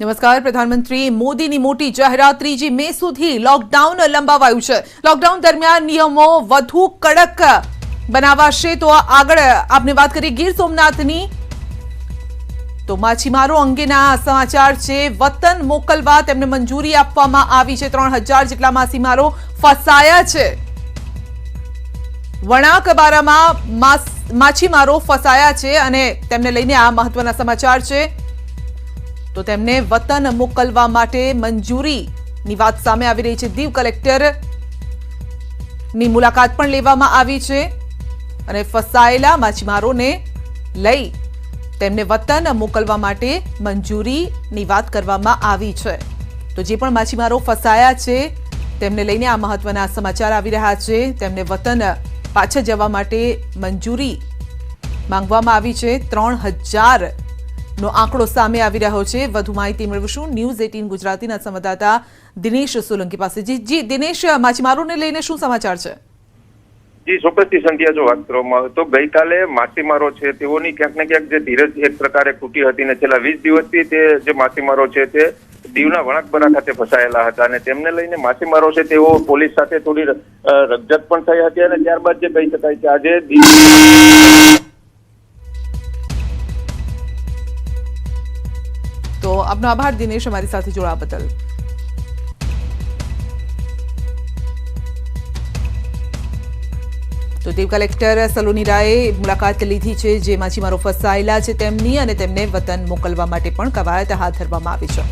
નમસ્કાર. પ્રધાનમંત્રી મોદીની મોટી જાહેરાત 3 મે સુધી લોકડાઉન લંબાવાયું છે. લોકડાઉન દરમિયાન નિયમો વધુ કડક બનાવાશે. તો આગળ આપને વાત કરીએ ગીર સોમનાથની, તો માછીમારો અંગેના સમાચાર છે. વતન મોકલવા તેમને મંજૂરી આપવામાં આવી છે. 3000 જેટલા માછીમારો ફસાયા છે. વણાકબારામાં માછીમારો ફસાયા છે અને તેમને લઈને આ મહત્વના સમાચાર છે. તો તેમને વતન મોકલવા માટે મંજૂરીની વાત સામે આવી રહી છે. દીવ કલેક્ટરની મુલાકાત પણ લેવામાં આવી છે અને ફસાયેલા માછીમારોને લઈ તેમને વતન મોકલવા માટે મંજૂરીની વાત કરવામાં આવી છે. તો જે પણ માછીમારો ફસાયા છે તેમને લઈને આ મહત્વના સમાચાર આવી રહ્યા છે. તેમને વતન પાછા જવા માટે મંજૂરી માંગવામાં આવી છે. 3000 નો આંકડો સામે આવી રહ્યો છે. વધુ માહિતી મેળવીશું ન્યૂઝ 18 ગુજરાતીના સંવાદદાતા દિનેશ સોલંકી પાસેથી. જી દિનેશ, માછીમારોને લઈને શું સમાચાર છે? જી ચોક્કસથી સંધ્યા, જો વાત કરવામાં આવે તો ગઈકાલે માછીમારો છે તેઓની ક્યાંક ને ક્યાંક જે ધીરજ એક પ્રકારે ખૂટી હતી ને છેલ્લા 20 દિવસથી તે જે માછીમારો છે તે દીવના વણાકબરા ખાતે ફસાયેલા હતા અને તેમને લઈને માછીમારો છે તેઓ પોલીસ સાથે થોડી રકઝક પણ થઈ હતી અને ત્યારબાદ જે કહી શકાય કે આજે તો આપનો આભાર દિનેશ, અમારી સાથે જોડાવા બદલ. તો દીવ કલેક્ટર સલોની રાયે મુલાકાત લીધી છે જે માછીમારો ફસાયેલા છે તેમની, અને તેમને વતન મોકલવા માટે પણ કવાયત હાથ ધરવામાં આવી છે.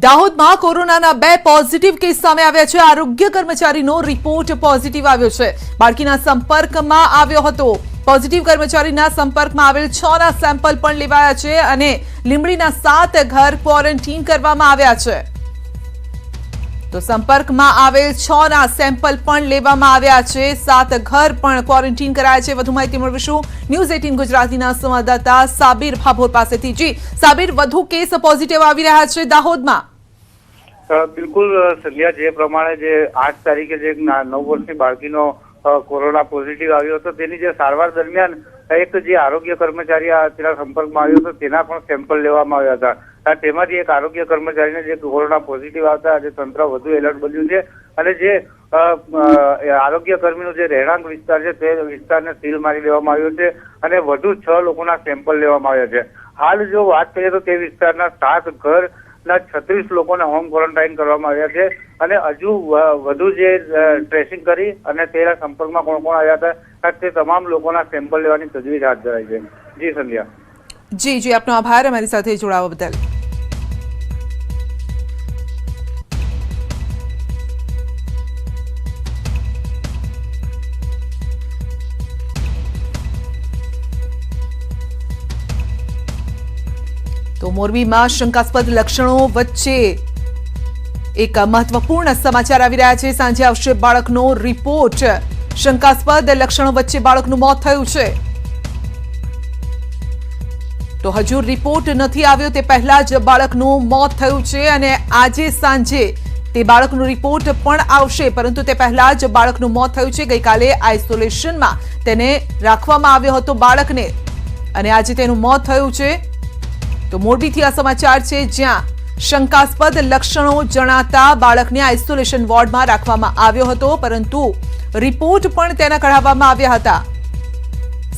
દાહોદમાં કોરોનાના 2 પોઝિટિવ કેસ સામે આવ્યા છે. આરોગ્ય કર્મચારીનો રિપોર્ટ પોઝિટિવ આવ્યો છે. બાળકીના સંપર્કમાં આવ્યો હતો. પોઝિટિવ કર્મચારીના સંપર્કમાં આવેલ 6 ના સેમ્પલ પણ લેવાયા છે અને લીંબડીના 7 ઘર ક્વોરન્ટીન કરવામાં આવ્યા છે. તો સંપર્કમાં આવેલ 6 ના સેમ્પલ પણ લેવામાં આવ્યા છે. 7 ઘર પણ ક્વોરન્ટીન કરાયા છે. વધુ માહિતી મેળવીશું ન્યૂઝ 18 ગુજરાતીના સંવાદદાતા સાબિર ભાભોર પાસેથી. જી સાબિર, વધુ કેસ પોઝિટિવ આવી રહ્યા છે દાહોદમાં. બિલકુલ સંધ્યા, જે પ્રમાણે જે 8 તારીખે જે 9 વર્ષની બાળકીનો કોરોના પોઝિટિવ આવ્યો હતો તેની જે સારવાર દરમિયાન એક જે આરોગ્ય કર્મચારી તેના સંપર્કમાં આવ્યો હતો તેના પણ સેમ્પલ લેવામાં આવ્યા હતા. તેમાંથી એક આરોગ્ય કર્મચારીને જે કોરોના પોઝિટિવ આવતા આજે તંત્ર વધુ એલર્ટ બન્યું છે અને જે આરોગ્ય કર્મીનો જે રહેણાંક વિસ્તાર છે તે વિસ્તારને સીલ મારી દેવામાં આવ્યો છે અને વધુ 6 લોકોના સેમ્પલ લેવામાં આવ્યા છે. હાલ જો વાત કરીએ તો તે વિસ્તારના 7 ઘર 36 લોકોને હોમ ક્વોરન્ટાઇન કરવામાં આવ્યા છે અને હજુ વધુ જે ટ્રેસિંગ કરી અને તેના સંપર્કમાં કોણ કોણ આવ્યા હતા તે તમામ લોકોના સેમ્પલ લેવાની તજવીજ હાથ ધરાઈ છે. જી સંધ્યા. જી, આપનો આભાર અમારી સાથે જોડાવા બદલ. તો મોરબીમાં શંકાસ્પદ લક્ષણો વચ્ચે એક મહત્વપૂર્ણ સમાચાર આવી રહ્યા છે. સાંજે આવશે બાળકનો રિપોર્ટ. શંકાસ્પદ લક્ષણો વચ્ચે બાળકનું મોત થયું છે. તો હજુ રિપોર્ટ નથી આવ્યો તે પહેલા જ બાળકનું મોત થયું છે અને આજે સાંજે તે બાળકનો રિપોર્ટ પણ આવશે, પરંતુ તે પહેલા જ બાળકનું મોત થયું છે. ગઈકાલે આઇસોલેશનમાં તેને રાખવામાં આવ્યો હતો બાળકને અને આજે તેનું મોત થયું છે. તો મોરબીથી આ સમાચાર છે, જ્યાં શંકાસ્પદ લક્ષણો જણાતા બાળકને આઇસોલેશન વોર્ડમાં રાખવામાં આવ્યો હતો, પરંતુ રિપોર્ટ પણ તેના કઢાવવામાં આવ્યા હતા.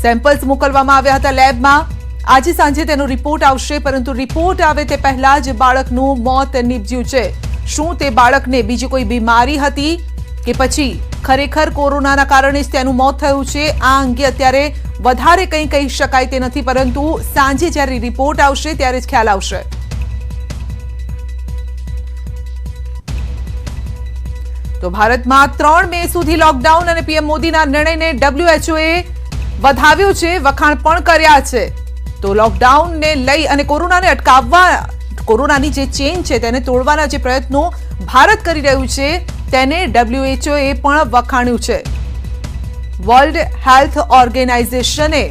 સેમ્પલ્સ મોકલવામાં આવ્યા હતા લેબમાં. આજે સાંજે તેનો રિપોર્ટ આવશે, પરંતુ રિપોર્ટ આવે તે પહેલા જ બાળકનું મોત નીપજ્યું છે. શું તે બાળકને બીજી કોઈ બીમારી હતી કે પછી ખરેખર કોરોનાના કારણે જ તેનું મોત થયું છે? આ અંગે અત્યારે વધારે કંઈ કહી શકાય તે નથી, પરંતુ સાંજે જ્યારે રિપોર્ટ આવશે ત્યારે જ ખ્યાલ આવશે. તો ભારતમાં 3 મે સુધી લોકડાઉન અને પીએમ મોદીના નિર્ણયને WHOએ વધાવ્યો છે, વખાણ પણ કર્યા છે. તો લોકડાઉનને લઈ અને કોરોનાને અટકાવવા, કોરોનાની જે ચેઇન છે તેને તોડવાના જે પ્રયત્નો ભારત કરી રહ્યું છે તેને WHOએ પણ વખાણ્યું છે. વર્લ્ડ હેલ્થ ઓર્ગેનાઇઝેશને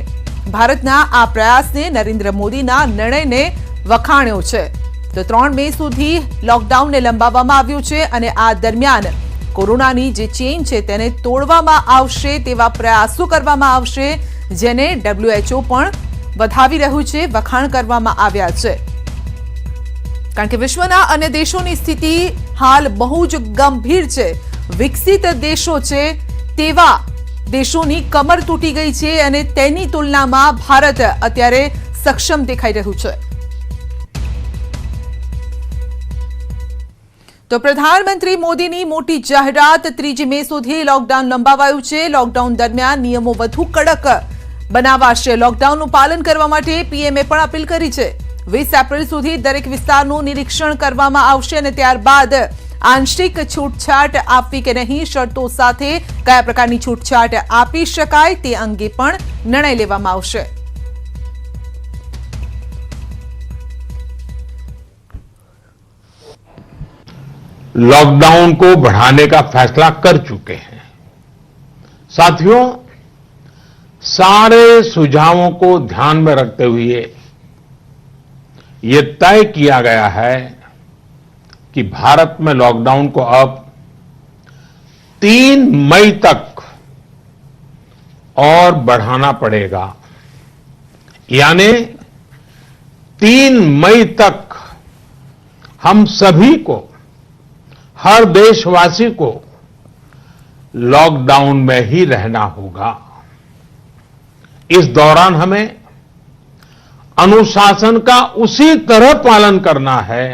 ભારતના આ પ્રયાસને, નરેન્દ્ર મોદીના નિર્ણયને વખાણ્યો છે. તો 3 મે સુધી લોકડાઉનને લંબાવવામાં આવ્યું છે અને આ દરમિયાન કોરોનાની જે ચેઇન છે તેને તોડવામાં આવશે તેવા પ્રયાસો કરવામાં આવશે, જેને WHO પણ વધાવી રહ્યું છે, વખાણ કરવામાં આવ્યા છે. કારણ કે વિશ્વના અન્ય દેશોની સ્થિતિ હાલ બહુ જ ગંભીર છે. વિકસિત દેશો છે તેવા દેશોની કમર તૂટી ગઈ છે અને તેની તુલનામાં ભારત અત્યારે સક્ષમ દેખાઈ રહ્યું છે. તો પ્રધાનમંત્રી મોદીની મોટી જાહેરાત, 3 મે સુધી લોકડાઉન લંબાવાયું છે. લોકડાઉન દરમિયાન નિયમો વધુ કડક બનાવાશે. લોકડાઉનનું પાલન કરવા માટે પીએમએ પણ અપીલ કરી છે. 20 એપ્રિલ સુધી દરેક વિસ્તારનું નિરીક્ષણ કરવામાં આવશે અને ત્યારબાદ આંશિક છૂટછાટ આપવી કે નહીં, શરતો સાથે કયા પ્રકારની છૂટછાટ આપી શકાય તે અંગે પણ નિર્ણય લેવામાં આવશે. लॉकडाउन को बढ़ाने का फैसला कर चुके हैं. साथियों, सारे सुझावों को ध्यान में रखते हुए ये तय किया गया है कि भारत में लॉकडाउन को अब 3 मई तक और बढ़ाना पड़ेगा. यानी 3 मई तक हम सभी को, हर देशवासी को लॉकडाउन में ही रहना होगा. इस दौरान हमें अनुशासन का उसी तरह पालन करना है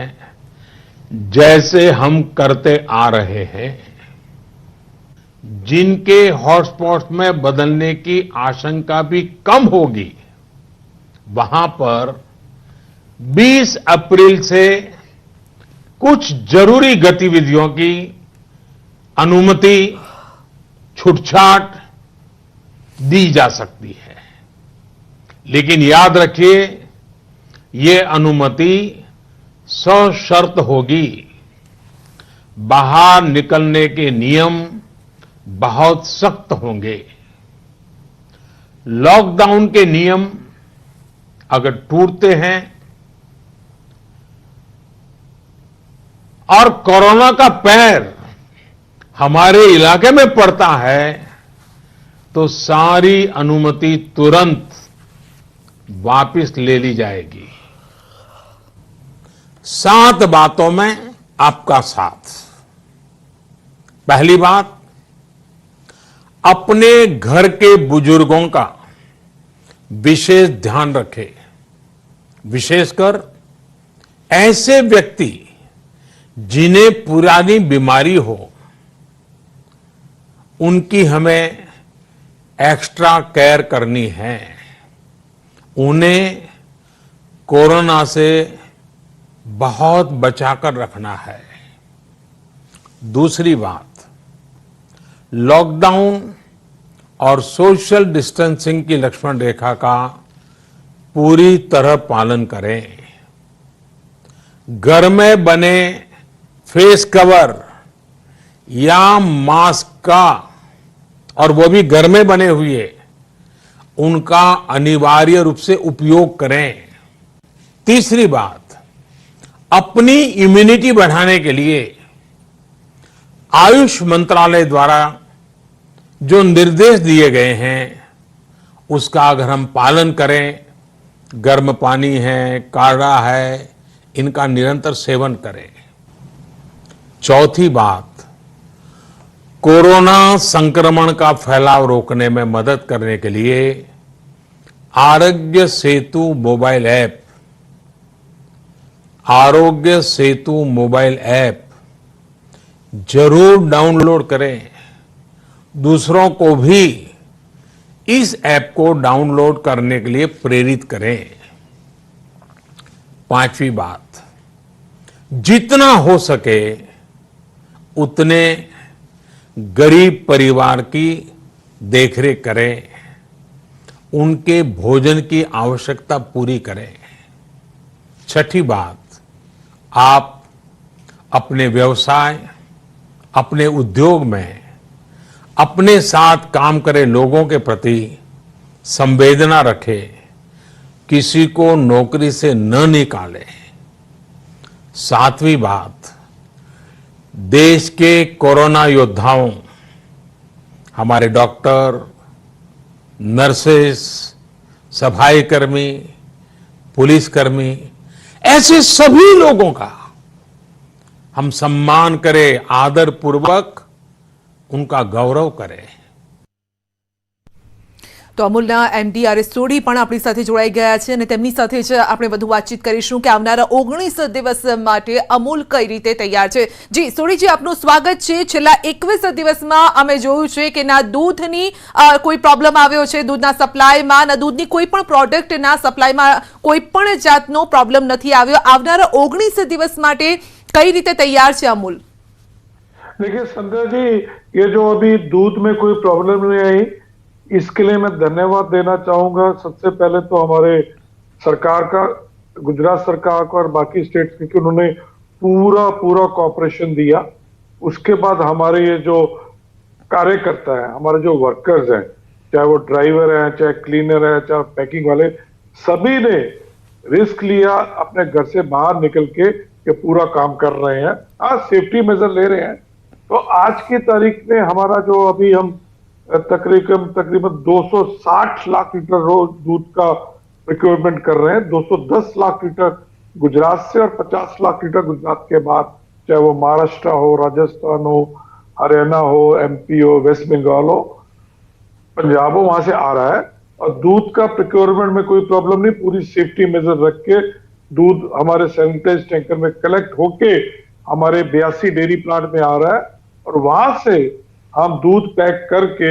जैसे हम करते आ रहे हैं. जिनके हॉटस्पॉट में बदलने की आशंका भी कम होगी, वहां पर 20 अप्रैल से कुछ जरूरी गतिविधियों की अनुमति, छूटछाट दी जा सकती है. लेकिन याद रखिए, ये अनुमति सशर्त होगी. बाहर निकलने के नियम बहुत सख्त होंगे. लॉकडाउन के नियम अगर टूटते हैं और कोरोना का पैर हमारे इलाके में पड़ता है तो सारी अनुमति तुरंत वापस ले ली जाएगी. 7 बातों में आपका साथ. पहली बात, अपने घर के बुजुर्गों का विशेष ध्यान रखें. विशेषकर ऐसे व्यक्ति जिन्हें पुरानी बीमारी हो, उनकी हमें एक्स्ट्रा केयर करनी है. उन्हें कोरोना से बहुत बचाकर रखना है. दूसरी बात, लॉकडाउन और सोशल डिस्टेंसिंग की लक्ष्मण रेखा का पूरी तरह पालन करें. घर में बने फेस कवर या मास्क का, और वो भी घर में बने हुए, उनका अनिवार्य रूप से उपयोग करें. तीसरी बात, अपनी इम्यूनिटी बढ़ाने के लिए आयुष मंत्रालय द्वारा जो निर्देश दिए गए हैं, उसका अगर हम पालन करें, गर्म पानी है, काढ़ा है, इनका निरंतर सेवन करें. चौथी बात, कोरोना संक्रमण का फैलाव रोकने में मदद करने के लिए Aarogya Setu mobile app, Aarogya Setu mobile app जरूर डाउनलोड करें. दूसरों को भी इस ऐप को डाउनलोड करने के लिए प्रेरित करें. पांचवी बात, जितना हो सके उतने गरीब परिवार की देखरेख करें, उनके भोजन की आवश्यकता पूरी करें. छठी बात, आप अपने व्यवसाय, अपने उद्योग में अपने साथ काम करे लोगों के प्रति संवेदना रखें. किसी को नौकरी से न निकालें. सातवीं बात, देश के कोरोना योद्धाओं, हमारे डॉक्टर, नर्सेस, सफाई कर्मी, पुलिसकर्मी, ऐसे सभी लोगों का हम सम्मान करें, आदर पूर्वक उनका गौरव करें। તો અમૂલના એમડી આર એસ સોઢી પણ આપણી સાથે જોડાઈ ગયા છે અને તેમની સાથે જ આપણે વધુ વાતચીત કરીશું કે આવનારા 19 દિવસ માટે અમૂલ કઈ રીતે તૈયાર છે। જી સોઢીજી, આપનું સ્વાગત છે। છેલ્લા 21 દિવસમાં અમે જોયું છે કે ના દૂધની કોઈ પ્રોબ્લેમ આવ્યો છે, દૂધના સપ્લાયમાં, ના દૂધની કોઈ પણ પ્રોડક્ટના સપ્લાયમાં કોઈ પણ જાતનો પ્રોબ્લેમ નથી આવ્યો। આવનારા 19 દિવસ માટે કઈ રીતે તૈયાર છે અમૂલ? देखिए संध्या जी, ये जो अभी दूध में कोई प्रॉब्लम नहीं आई, इसके लिए मैं धन्यवाद देना चाहूंगा। सबसे पहले तो हमारे सरकार का, गुजरात सरकार का और बाकी स्टेट्स की, उन्होंने पूरा कोऑपरेशन दिया। उसके बाद हमारे ये जो कार्यकर्ता है, हमारे जो वर्कर्स हैं, चाहे वो ड्राइवर हैं, चाहे क्लीनर है, चाहे पैकिंग वाले, सभी ने रिस्क लिया, अपने घर से बाहर निकल के ये पूरा काम कर रहे हैं। आज सेफ्टी मेजर ले रहे हैं। तो आज की तारीख में हमारा जो अभी हम तकरीबन 260 लाख लीटर रोज दूध का रिक्वायरमेंट कर रहे हैं। 210 लाख लीटर गुजरात से और 50 लाख लीटर गुजरात के बाद, चाहे वो महाराष्ट्र हो, राजस्थान हो, हरियाणा हो, एमपी हो, वेस्ट बंगाल हो, पंजाब हो, वहां से आ रहा है। और दूध का प्रिक्योरमेंट में कोई प्रॉब्लम नहीं, पूरी सेफ्टी मेजर रख के दूध हमारे सैनिटाइज टैंकर में कलेक्ट होके हमारे 82 डेयरी प्लांट में आ रहा है और वहां से हम दूध पैक करके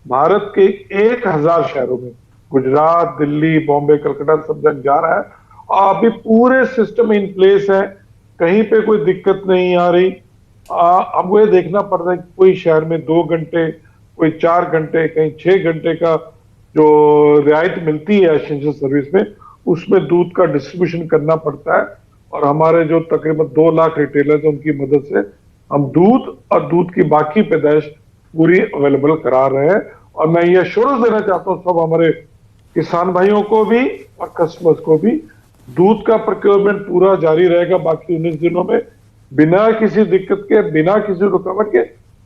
भारत के 1000 शहरों में, गुजरात, दिल्ली, बॉम्बे, कलकत्ता, सब जगह जा रहा है। और अभी पूरे सिस्टम इन प्लेस है, कहीं पे कोई दिक्कत नहीं आ रही। हमको ये देखना पड़ता है कि कोई शहर में 2 घंटे, कोई 4 घंटे, कहीं 6 घंटे का जो रियायत मिलती है एसेंशियल सर्विस में, उसमें दूध का डिस्ट्रीब्यूशन करना पड़ता है। और हमारे जो तकरीबन 2 लाख रिटेलर्स हैं, उनकी मदद से हम दूध और दूध की बाकी पैदाइश पूरी अवेलेबल करा रहे हैं। और मैं ये एश्योरेंस देना चाहता हूँ सब हमारे किसान भाइयों को भी और कस्टमर्स को भी, दूध का प्रोक्योरमेंट पूरा जारी रहेगा बाकी 19 दिनों में, बिना किसी दिक्कत के, बिना किसी रुकावट के।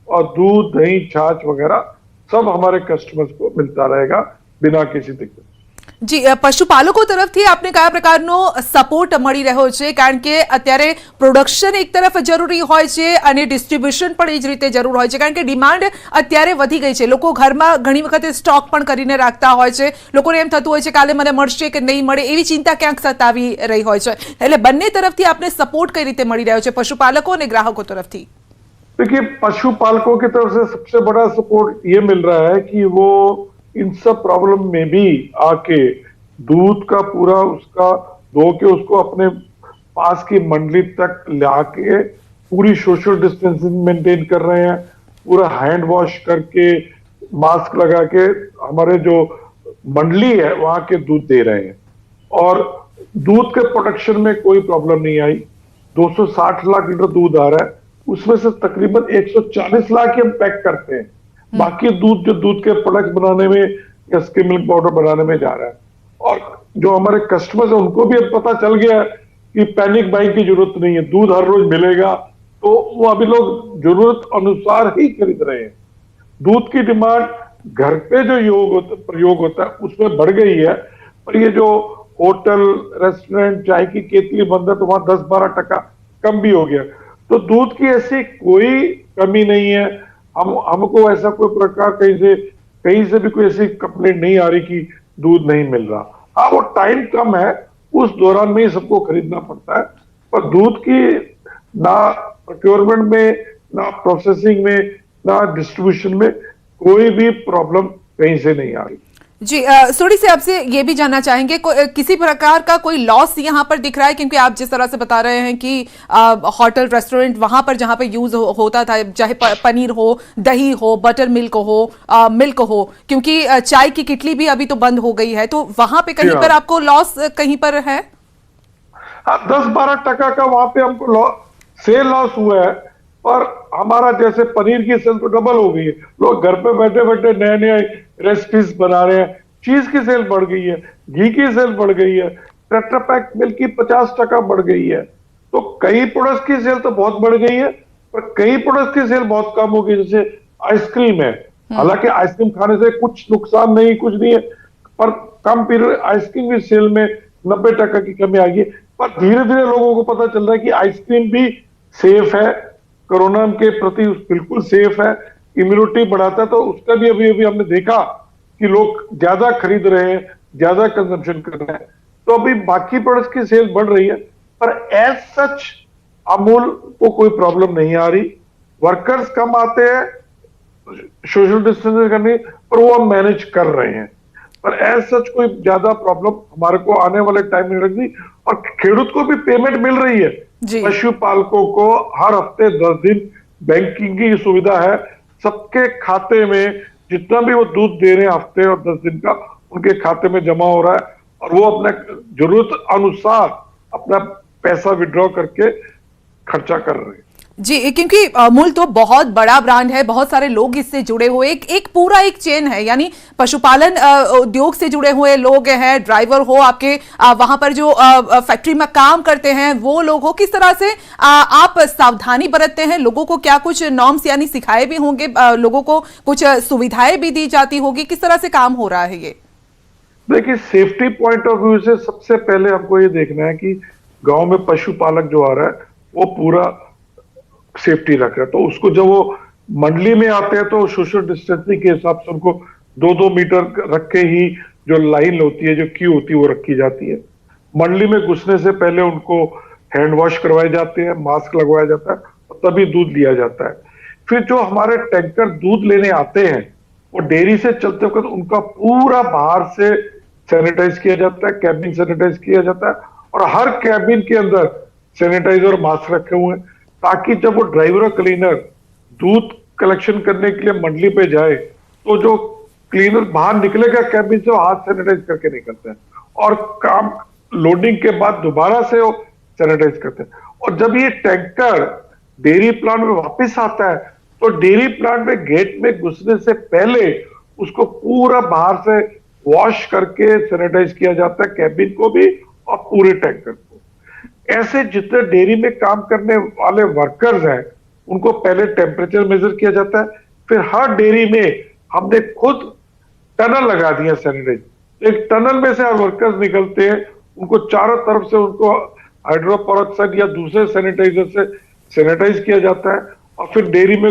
और दूध, दही, छाछ वगैरह सब हमारे कस्टमर्स को मिलता रहेगा बिना किसी दिक्कत। જી, પશુપાલકો તરફથી આપને કયા પ્રકારનો સપોર્ટ મળી રહ્યો છે? કારણ કે અત્યારે પ્રોડક્શન એક તરફ જરૂરી હોય છે અને ડિસ્ટ્રીબ્યુશન પણ એ જ રીતે જરૂર હોય છે, કારણ કે ડિમાન્ડ અત્યારે વધી ગઈ છે। લોકો ઘરમાં ઘણી વખતે સ્ટોક પણ કરીને રાખતા હોય છે, લોકોને એમ થતું હોય છે કાલે મને મળશે કે નહીં મળે, એવી ચિંતા ક્યાંક સતાવી રહી હોય છે। એટલે બંને તરફથી આપને સપોર્ટ કઈ રીતે મળી રહ્યો છે, પશુપાલકો અને ગ્રાહકો તરફથી? देखिए, पशुपालकों की तरफ से सबसे बड़ा सपोर्ट ये मिल रहा है कि वो इन सब प्रॉब्लम में भी आके दूध का पूरा उसका धो के उसको अपने पास की मंडली तक लाके पूरी सोशल डिस्टेंसिंग मेंटेन कर रहे हैं, पूरा हैंड वॉश करके, मास्क लगा के हमारे जो मंडली है वहां के दूध दे रहे हैं। और दूध के प्रोडक्शन में कोई प्रॉब्लम नहीं आई। 260 लाख लीटर दूध आ रहा है, उसमें से तकरीबन 140 लाख ही हम पैक करते हैं। बाकी दूध जो दूध के प्रोडक्ट बनाने में या स्किम मिल्क पाउडर बनाने में जा रहा है। और जो हमारे कस्टमर्स है उनको भी अब पता चल गया कि पैनिक बाइंग की जरूरत नहीं है, दूध हर रोज मिलेगा, तो वो अभी लोग जरूरत अनुसार ही खरीद रहे हैं। दूध की डिमांड घर पे जो प्रयोग होता है उसमें बढ़ गई है, पर ये जो होटल, रेस्टोरेंट, चाय की केतली बंद है तो वहां 10-12% कम भी हो गया। तो दूध की ऐसी कोई कमी नहीं है। हमको ऐसा कोई प्रकार कहीं से भी कोई ऐसी कंप्लेंट नहीं आ रही कि दूध नहीं मिल रहा। हाँ, वो टाइम कम है, उस दौरान में ही सबको खरीदना पड़ता है। पर दूध की ना प्रोक्योरमेंट में, ना प्रोसेसिंग में, ना डिस्ट्रीब्यूशन में कोई भी प्रॉब्लम कहीं से नहीं आ रही। जी, सोढ़ी से आपसे ये भी जानना चाहेंगे किसी प्रकार का कोई लॉस यहाँ पर दिख रहा है? क्योंकि आप जिस तरह से बता रहे हैं कि होटल, रेस्टोरेंट, वहां पर जहां पे यूज होता था, चाहे पनीर हो, दही हो, बटर मिल्क हो, क्योंकि चाय की किटली भी अभी तो बंद हो गई है, तो वहां पे कहीं पर आपको लॉस कहीं पर है? हाँ, 10-12% का वहां पे हमको सेल लॉस हुआ है। और हमारा जैसे पनीर की सेल तो डबल हो गई है, लोग घर पे बैठे बैठे नए नए रेसिपीज बना रहे हैं। चीज की सेल बढ़ गई है, घी की सेल बढ़ गई है, टेट्रा पैक मिल्क की 50% बढ़ गई है। तो कई प्रोडक्ट्स की सेल तो बहुत बढ़ गई है, पर कई प्रोडक्ट्स की सेल बहुत कम हो गई। जैसे आइसक्रीम है, हालांकि आइसक्रीम खाने से कुछ नुकसान नहीं, कुछ नहीं है, पर कम पीरियड आइसक्रीम की सेल में 90% की कमी आ गई है। पर धीरे धीरे लोगों को पता चल रहा है कि आइसक्रीम भी सेफ है, कोरोना के प्रति बिल्कुल सेफ है, इम्यूनिटी बढ़ाता है। तो उसका भी अभी अभी हमने देखा कि लोग ज्यादा खरीद रहे हैं, ज्यादा कंजम्पशन कर रहे हैं। तो अभी बाकी प्रोडक्ट्स की सेल बढ़ रही है, पर एज सच अमूल को कोई प्रॉब्लम नहीं आ रही। वर्कर्स कम आते हैं सोशल डिस्टेंसिंग करने, पर वो हम मैनेज कर रहे हैं। पर एज सच कोई ज्यादा प्रॉब्लम हमारे को आने वाले टाइम में लगती। और खेडूत को भी पेमेंट मिल रही है। जी। पशुपालकों को हर हफ्ते 10 दिन बैंकिंग की सुविधा है। सबके खाते में जितना भी वो दूध दे रहे हैं हफ्ते और 10 दिन का, उनके खाते में जमा हो रहा है और वो अपने जरूरत अनुसार अपना पैसा विड्रॉ करके खर्चा कर रहे हैं। जी, क्योंकि अमूल तो बहुत बड़ा ब्रांड है, बहुत सारे लोग इससे जुड़े हुए, एक पूरा एक चेन है, यानी पशुपालन उद्योग से जुड़े हुए लोग हैं, ड्राइवर हो आपके, वहां पर जो फैक्ट्री में काम करते हैं वो लोग हो। किस तरह से आप सावधानी बरतते हैं? लोगों को क्या कुछ नॉर्म्स यानी सिखाए भी होंगे, लोगों को कुछ सुविधाएं भी दी जाती होगी, किस तरह से काम हो रहा है ये? देखिए, सेफ्टी पॉइंट ऑफ व्यू से सबसे पहले हमको ये देखना है कि गांव में पशुपालक जो आ रहा है वो पूरा सेफ्टी रख रहा है। तो उसको जब वो मंडली में आते हैं तो सोशल डिस्टेंसिंग के हिसाब से उनको 2-2 मीटर रख के ही जो लाइन होती है, जो क्यू होती है, वो रखी जाती है। मंडली में घुसने से पहले उनको हैंड वॉश करवाए जाते हैं, मास्क लगवाया जाता है और तभी दूध लिया जाता है। फिर जो हमारे टैंकर दूध लेने आते हैं वो डेयरी से चलते वक्त उनका पूरा बाहर से सैनिटाइज किया जाता है, कैबिन सैनिटाइज किया जाता है और हर कैबिन के अंदर सैनिटाइजर मास्क रखे हुए हैं, ताकि जब वो ड्राइवर और क्लीनर दूध कलेक्शन करने के लिए मंडली पे जाए तो जो क्लीनर बाहर निकलेगा कैबिन से, वो हाथ सैनिटाइज करके निकलते हैं और काम लोडिंग के बाद दोबारा से वो सैनिटाइज करते हैं। और जब ये टैंकर डेयरी प्लांट में वापस आता है तो डेयरी प्लांट में गेट में घुसने से पहले उसको पूरा बाहर से वॉश करके सैनिटाइज किया जाता है, कैबिन को भी और पूरे टैंकर को। ऐसे जितने डेयरी में काम करने वाले वर्कर्स हैं उनको पहले टेम्परेचर मेजर किया जाता है। फिर हर डेयरी में हमने खुद टनल लगा दिया सैनिटाइज। एक टनल में से हर वर्कर्स निकलते हैं, उनको चारों तरफ से उनको हाइड्रोपेरोक्साइड या दूसरे सैनिटाइजर से सैनिटाइज किया जाता है और फिर डेयरी में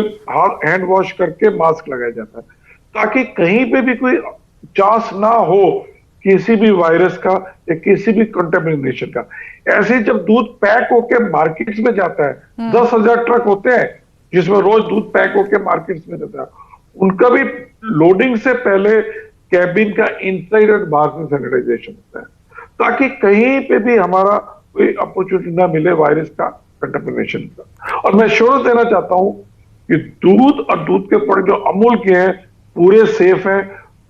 हैंड वॉश करके मास्क लगाया जाता है, ताकि कहीं पे भी कोई चांस ना हो किसी भी वायरस का या किसी भी कंटेमिनेशन का। ऐसे जब दूध पैक होके मार्केट्स में जाता है, 10,000 ट्रक होते हैं जिसमें रोज दूध पैक होके मार्केट्स में जाता है, उनका भी लोडिंग से पहले कैबिन का इनसाइड और बाहर से सैनिटाइजेशन होता है, ताकि कहीं पे भी हमारा कोई अपॉर्चुनिटी ना मिले वायरस का, कंटेमिनेशन का। और मैं श्योर देना चाहता हूं कि दूध और दूध के प्रोडक्ट जो अमूल के हैं पूरे सेफ हैं,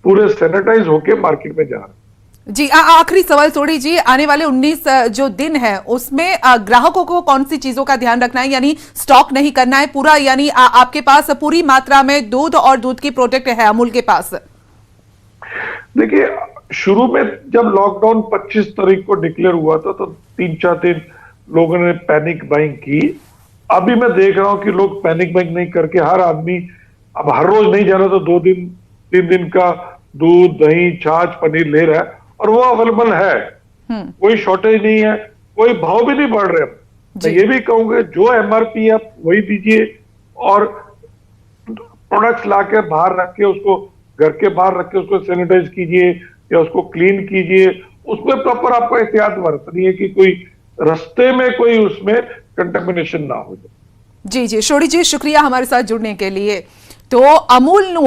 पूरे सैनिटाइज होके मार्केट में जा रहे हैं। जी, आखिरी सवाल सोडी जी, आने वाले 19 जो दिन है उसमें ग्राहकों को कौन सी चीजों का ध्यान रखना है, यानी स्टॉक नहीं करना है पूरा, यानी आपके पास पूरी मात्रा में दूध और दूध की प्रोडक्ट है अमूल के पास? देखिए, शुरू में जब लॉकडाउन 25 तारीख को डिक्लेयर हुआ था तो 3-4 दिन लोगों ने पैनिक बाइंग की। अभी मैं देख रहा हूं कि लोग पैनिक बाइंग नहीं करके हर आदमी अब हर रोज नहीं जा रहा तो 2 दिन 3 दिन का दूध, दही, छाछ, पनीर ले रहा है और वो अवेलेबल है, कोई शॉर्टेज नहीं है, कोई भाव भी नहीं बढ़ रहे। मैं ये भी कहूंगा जो एमआरपी है वही दीजिए और प्रोडक्ट्स लाके बाहर रख के उसको घर के बाहर रख के उसको सैनिटाइज कीजिए या उसको क्लीन कीजिए। उसमें प्रॉपर आपको एहतियात बरतनी है कि कोई रास्ते में कोई उसमें कंटेमिनेशन ना हो जाए। जी जी, सोडी जी, शुक्रिया हमारे साथ जुड़ने के लिए। તો અમૂલનું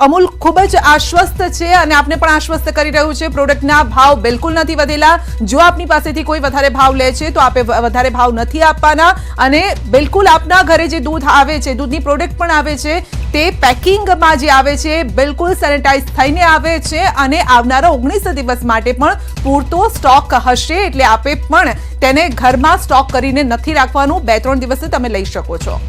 અમૂલ ખૂબ જ આશ્વસ્ત છે અને આપને પણ આશ્વસ્ત કરી રહ્યું છે, પ્રોડક્ટના ભાવ બિલકુલ નથી વધેલા। જો આપની પાસેથી કોઈ વધારે ભાવ લે છે તો આપે વધારે ભાવ નથી આપવાના અને બિલકુલ આપના ઘરે જે દૂધ આવે છે, દૂધની પ્રોડક્ટ પણ આવે છે, તે પેકિંગમાં જે આવે છે બિલકુલ સેનિટાઈઝ થઈને આવે છે અને આવનારા 19 દિવસ માટે પણ પૂરતો સ્ટોક હશે, એટલે આપે પણ તેને ઘરમાં સ્ટોક કરીને નથી રાખવાનું, 2-3 દિવસે તમે લઈ શકો છો।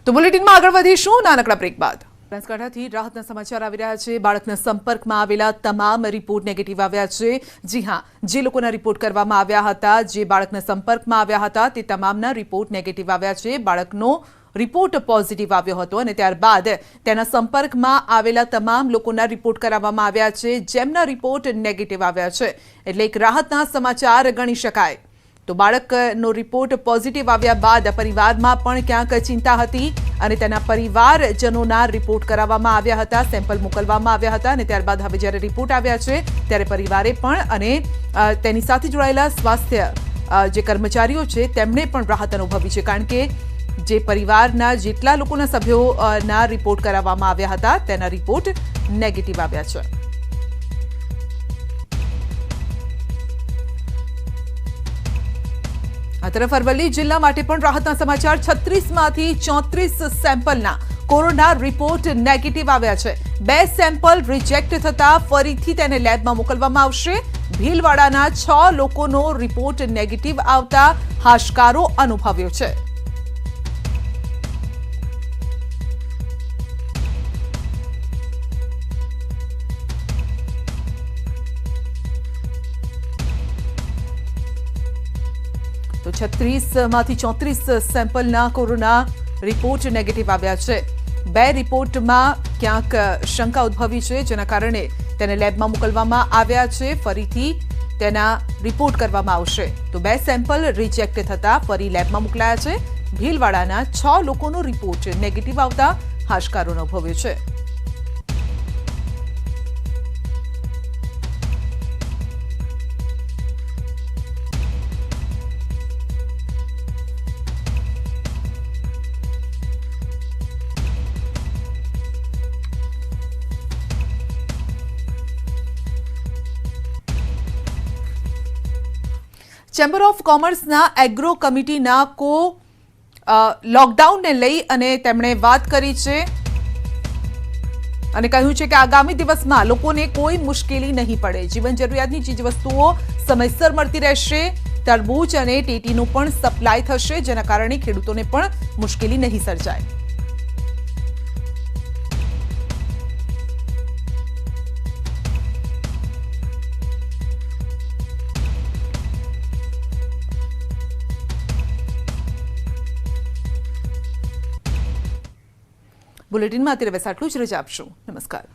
તો બુલેટિનમાં આગળ વધીશું નાનકડા બ્રેક બાદ। બનાસકાંઠાથી રાહતના સમાચાર આવી રહ્યા છે। બાળકના સંપર્કમાં આવેલા તમામ રિપોર્ટ નેગેટિવ આવ્યા છે। જી હા, જે લોકોના રિપોર્ટ કરવામાં આવ્યા હતા, જે બાળકના સંપર્કમાં આવ્યા હતા તે તમામના રિપોર્ટ નેગેટિવ આવ્યા છે। બાળકનો રિપોર્ટ પોઝિટિવ આવ્યો હતો અને ત્યારબાદ તેના સંપર્કમાં આવેલા તમામ લોકોના રિપોર્ટ કરાવવામાં આવ્યા છે, જેમના રિપોર્ટ નેગેટિવ આવ્યા છે. એટલે એક રાહતના સમાચાર ગણી શકાય. તો બાળકનો રિપોર્ટ પોઝિટિવ આવ્યા બાદ પરિવારમાં પણ ક્યાંક ચિંતા હતી અને તેના પરિવારજનોના રિપોર્ટ કરાવવામાં આવ્યા હતા, સેમ્પલ મોકલવામાં આવ્યા હતા અને ત્યારબાદ હવે જ્યારે રિપોર્ટ આવ્યા છે ત્યારે પરિવારે પણ અને તેની સાથે જોડાયેલા સ્વાસ્થ્ય જે કર્મચારીઓ છે તેમણે પણ રાહત અનુભવી છે, કારણ કે જે પરિવારના જેટલા લોકોના સભ્યોના રિપોર્ટ કરાવવામાં આવ્યા હતા તેના રિપોર્ટ નેગેટિવ આવ્યા છે. આ તરફ અરવલ્લી જિલ્લા માટે પણ રાહતના સમાચાર. 36માંથી 34 સેમ્પલના કોરોના રિપોર્ટ નેગેટિવ આવ્યા છે. 2 સેમ્પલ રિજેક્ટ થતા ફરીથી તેને લેબમાં મોકલવામાં આવશે. ભીલવાડાના 6 લોકોનો રિપોર્ટ નેગેટિવ આવતા હાશકારો અનુભવ્યો છે. તો 36માંથી 34 સેમ્પલના કોરોના રિપોર્ટ નેગેટિવ આવ્યા છે. 2 રિપોર્ટમાં ક્યાંક શંકા ઉદ્ભવી છે, જેના કારણે તેને લેબમાં મોકલવામાં આવ્યા છે. ફરીથી તેના રિપોર્ટ કરવામાં આવશે. તો 2 સેમ્પલ રિજેક્ટ થતા ફરી લેબમાં મોકલાયા છે. ભીલવાડાના 6 લોકોનો રિપોર્ટ નેગેટિવ આવતા હાશકારો અનુભવ્યો છે. ચેમ્બર ઓફ કોમર્સના એગ્રો કમિટીના લોકડાઉનને લઈ અને તેમણે વાત કરી છે અને કહ્યું છે કે આગામી દિવસમાં લોકોને કોઈ મુશ્કેલી નહીં પડે. જીવન જરૂરિયાતની ચીજવસ્તુઓ સમયસર મળતી રહેશે. તરબૂચ અને ટેટીનું પણ સપ્લાય થશે, જેના કારણે ખેડૂતોને પણ મુશ્કેલી નહીં સર્જાય. બુલેટિનમાં અત્યારે બસ આટલું જ. રજા આપશો. નમસ્કાર.